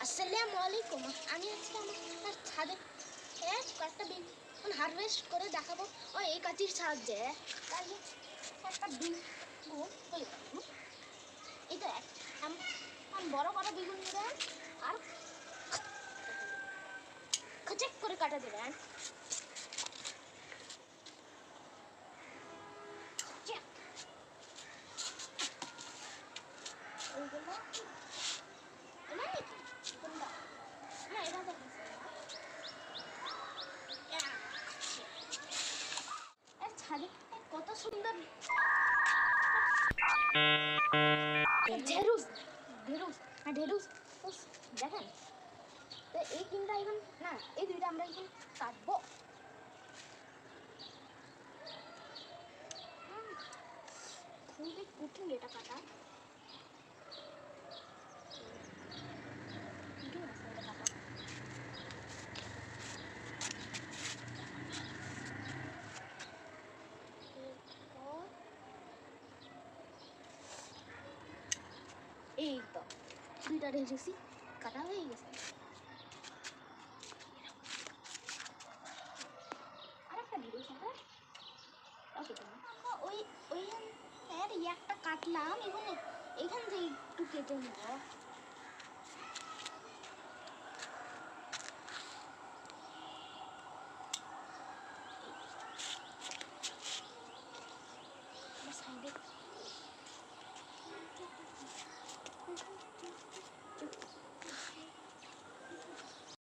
আসসালামু আলাইকুম। আমি আজকে আমার ছাদে কয়েকটা বেগুন হারভেস্ট করে দেখাবো এই কাঠির সাহায্যে। তাই একটা বেগুন এই তো বড় বড় বেগুন নেবেন আর খচেক করে কাটা দেবেন। ছাদে কত সুন্দর ঢেঁড়ুস ঢেঁড়ুস ঢেঁড়ুস দেখেন। তো এই তিনটা এখন না, এই দুইটা আমরা এখন কাটবো। খুবই কঠিন এটা কাটা। এই তো দুইটা ঢেঁড়ুসি কাটা হয়ে গেছে। আরেকটা ঢেঁড়ুস আছে, ওই একটা কাটলাম, এখান থেকে একটু কেটে নেব।